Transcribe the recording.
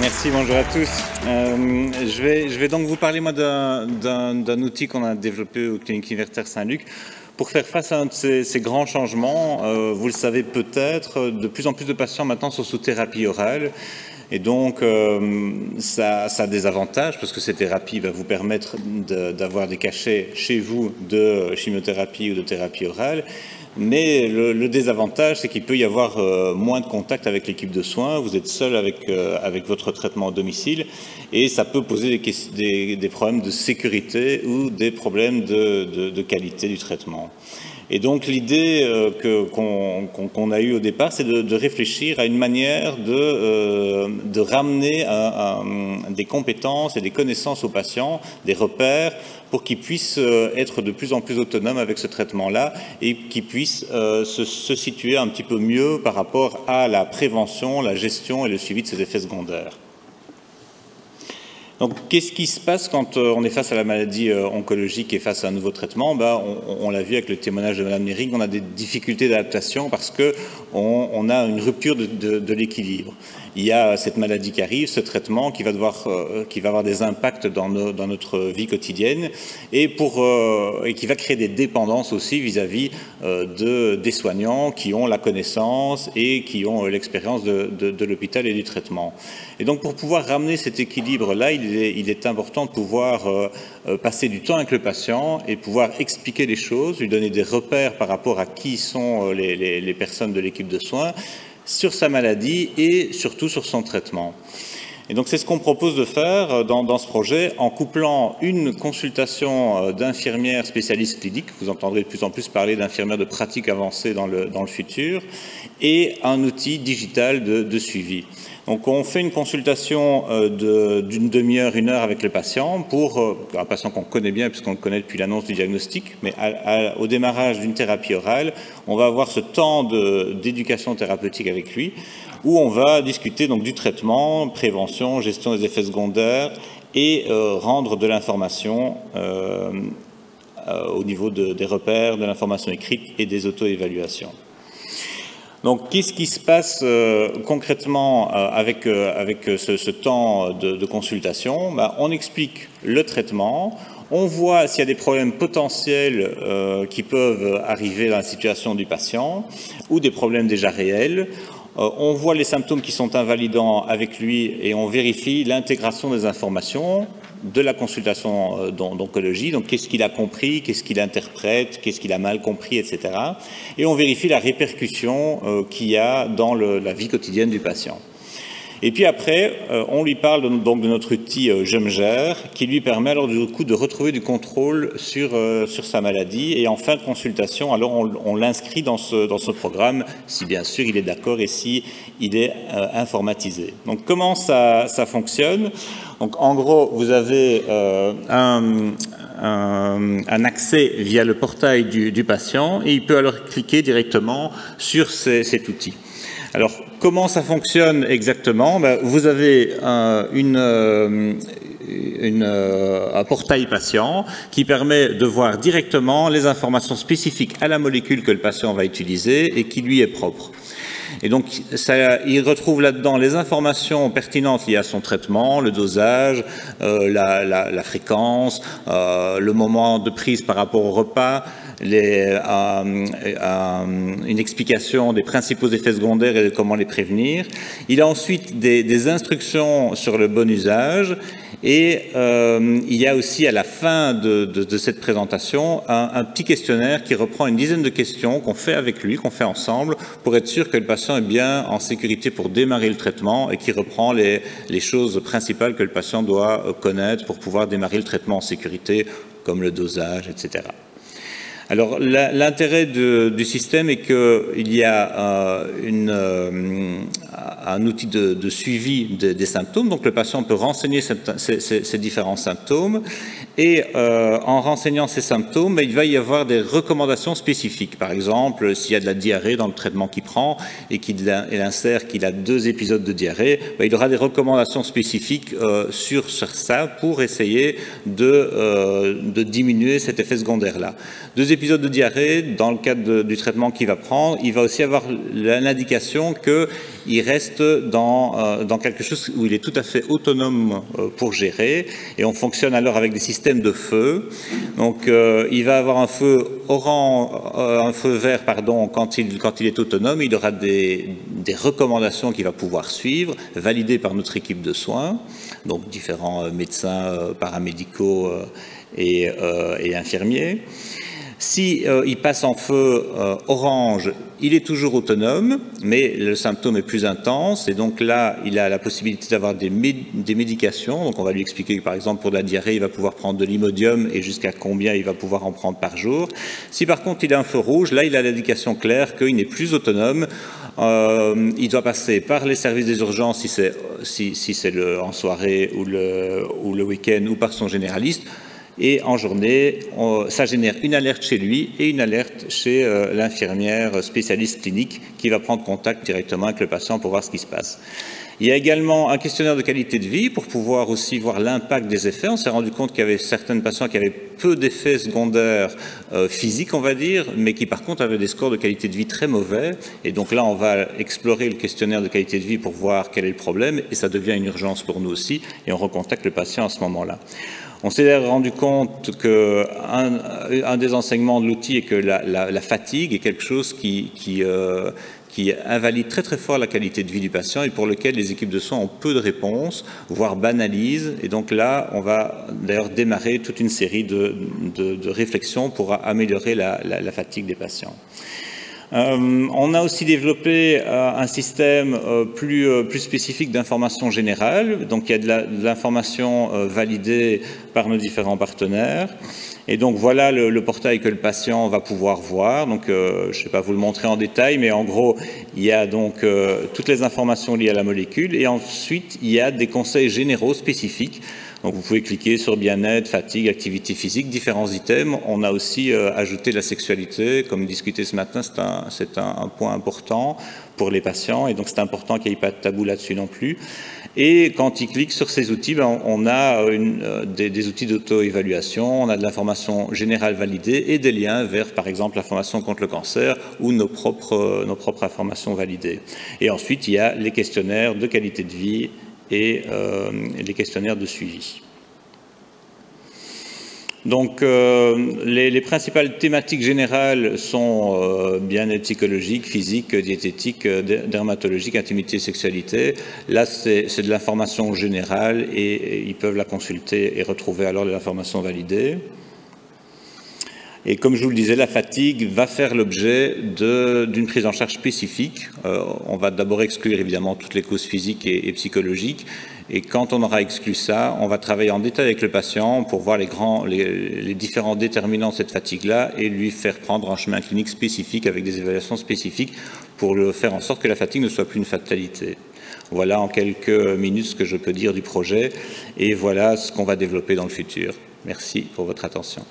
Merci, bonjour à tous. Je vais donc vous parler moi d'un outil qu'on a développé au Clinique Universitaire Saint-Luc pour faire face à un de ces grands changements. Vous le savez peut-être, de plus en plus de patients maintenant sont sous thérapie orale. Et donc, ça a des avantages parce que cette thérapie va vous permettre d'avoir des cachets chez vous de chimiothérapie ou de thérapie orale. Mais le désavantage, c'est qu'il peut y avoir moins de contact avec l'équipe de soins. Vous êtes seul avec votre traitement au domicile et ça peut poser des problèmes de sécurité ou des problèmes de qualité du traitement. Et donc l'idée qu'on a eue au départ, c'est de réfléchir à une manière de ramener des compétences et des connaissances aux patients, des repères, pour qu'ils puissent être de plus en plus autonomes avec ce traitement-là et qu'ils puissent se situer un petit peu mieux par rapport à la prévention, la gestion et le suivi de ces effets secondaires. Donc, qu'est-ce qui se passe quand on est face à la maladie oncologique et face à un nouveau traitement? On l'a vu avec le témoignage de Mme Nering, on a des difficultés d'adaptation parce qu'on a une rupture de l'équilibre. Il y a cette maladie qui arrive, ce traitement qui va avoir des impacts dans notre vie quotidienne et qui va créer des dépendances aussi vis-à-vis des soignants qui ont la connaissance et qui ont l'expérience de l'hôpital et du traitement. Et donc, pour pouvoir ramener cet équilibre-là, il est important de pouvoir passer du temps avec le patient et pouvoir expliquer les choses, lui donner des repères par rapport à qui sont les personnes de l'équipe de soins, sur sa maladie et surtout sur son traitement. Et donc c'est ce qu'on propose de faire dans ce projet en couplant une consultation d'infirmières spécialistes cliniques, vous entendrez de plus en plus parler d'infirmières de pratique avancée dans le futur, et un outil digital de suivi. Donc on fait une consultation d'une demi-heure, une heure avec le patient, pour un patient qu'on connaît bien puisqu'on le connaît depuis l'annonce du diagnostic, mais au démarrage d'une thérapie orale, on va avoir ce temps d'éducation thérapeutique avec lui, où on va discuter donc du traitement, prévention, gestion des effets secondaires et rendre de l'information au niveau des repères, de l'information écrite et des auto-évaluations. Donc, qu'est-ce qui se passe concrètement avec ce temps de consultation? On explique le traitement, on voit s'il y a des problèmes potentiels qui peuvent arriver dans la situation du patient ou des problèmes déjà réels. On voit les symptômes qui sont invalidants avec lui et on vérifie l'intégration des informations de la consultation d'oncologie, donc qu'est-ce qu'il a compris, qu'est-ce qu'il interprète, qu'est-ce qu'il a mal compris, etc. Et on vérifie la répercussion qu'il y a dans la vie quotidienne du patient. Et puis après, on lui parle donc de notre outil Je me gère, qui lui permet alors du coup de retrouver du contrôle sur sa maladie. Et en fin de consultation, alors on l'inscrit dans ce programme, si bien sûr il est d'accord et si il est informatisé. Donc comment ça fonctionne? Donc en gros, vous avez un accès via le portail du patient et il peut alors cliquer directement sur cet outil. Alors, comment ça fonctionne exactement? Vous avez un portail patient qui permet de voir directement les informations spécifiques à la molécule que le patient va utiliser et qui lui est propre. Et donc, il retrouve là-dedans les informations pertinentes liées à son traitement, le dosage, la fréquence, le moment de prise par rapport au repas, une explication des principaux effets secondaires et de comment les prévenir. Il a ensuite des instructions sur le bon usage et il y a aussi à la fin de cette présentation un petit questionnaire qui reprend une dizaine de questions qu'on fait avec lui, qu'on fait ensemble pour être sûr que le patient est bien en sécurité pour démarrer le traitement et qui reprend les choses principales que le patient doit connaître pour pouvoir démarrer le traitement en sécurité, comme le dosage, etc. Alors, l'intérêt du système est qu'il y a un outil de suivi des symptômes. Donc, le patient peut renseigner ces différents symptômes. Et en renseignant ces symptômes, il va y avoir des recommandations spécifiques. Par exemple, s'il y a de la diarrhée dans le traitement qu'il prend et qu'il insère qu'il a 2 épisodes de diarrhée, il aura des recommandations spécifiques sur ça pour essayer de diminuer cet effet secondaire-là. 2 épisodes de diarrhée, dans le cadre du traitement qu'il va prendre, il va aussi avoir l'indication il reste dans quelque chose où il est tout à fait autonome pour gérer, et on fonctionne alors avec des systèmes de feu. Donc il va avoir un feu vert quand il est autonome. Il aura des recommandations qu'il va pouvoir suivre, validées par notre équipe de soins, donc différents médecins, paramédicaux et infirmiers. Si il passe en feu orange, il est toujours autonome, mais le symptôme est plus intense, et donc là, il a la possibilité d'avoir des médications. Donc on va lui expliquer que, par exemple, pour la diarrhée, il va pouvoir prendre de l'Imodium et jusqu'à combien il va pouvoir en prendre par jour. Si par contre il a un feu rouge, là, il a l'indication claire qu'il n'est plus autonome. Il doit passer par les services des urgences si c'est en soirée ou le week-end, ou par son généraliste. Et en journée, ça génère une alerte chez lui et une alerte chez l'infirmière spécialiste clinique qui va prendre contact directement avec le patient pour voir ce qui se passe. Il y a également un questionnaire de qualité de vie pour pouvoir aussi voir l'impact des effets. On s'est rendu compte qu'il y avait certains patients qui avaient peu d'effets secondaires physiques, on va dire, mais qui par contre avaient des scores de qualité de vie très mauvais. Et donc là, on va explorer le questionnaire de qualité de vie pour voir quel est le problème, et ça devient une urgence pour nous aussi, et on recontacte le patient à ce moment-là. On s'est rendu compte qu'un des enseignements de l'outil est que la fatigue est quelque chose qui invalide très très fort la qualité de vie du patient et pour lequel les équipes de soins ont peu de réponses, voire banalisent. Et donc là, on va d'ailleurs démarrer toute une série de réflexions pour améliorer la fatigue des patients. On a aussi développé un système plus spécifique d'information générale. Donc il y a de l'information validée par nos différents partenaires. Et donc voilà le portail que le patient va pouvoir voir. Donc je ne vais pas vous le montrer en détail, mais en gros, il y a donc toutes les informations liées à la molécule. Et ensuite, il y a des conseils généraux spécifiques. Donc vous pouvez cliquer sur bien-être, fatigue, activité physique, différents items. On a aussi ajouté la sexualité, comme discuté ce matin, c'est un point important pour les patients, et donc c'est important qu'il n'y ait pas de tabou là-dessus non plus. Et quand ils cliquent sur ces outils, on a des outils d'auto-évaluation, on a de l'information générale validée et des liens vers, par exemple, la formation contre le cancer ou nos propres informations validées. Et ensuite, il y a les questionnaires de qualité de vie et les questionnaires de suivi. Donc, les principales thématiques générales sont bien-être psychologique, physique, diététique, dermatologique, intimité, sexualité. Là, c'est de l'information générale et ils peuvent la consulter et retrouver alors l'information validée. Et comme je vous le disais, la fatigue va faire l'objet d'une prise en charge spécifique. On va d'abord exclure évidemment toutes les causes physiques et psychologiques. Et quand on aura exclu ça, on va travailler en détail avec le patient pour voir les différents déterminants de cette fatigue-là et lui faire prendre un chemin clinique spécifique avec des évaluations spécifiques pour faire en sorte que la fatigue ne soit plus une fatalité. Voilà en quelques minutes ce que je peux dire du projet et voilà ce qu'on va développer dans le futur. Merci pour votre attention.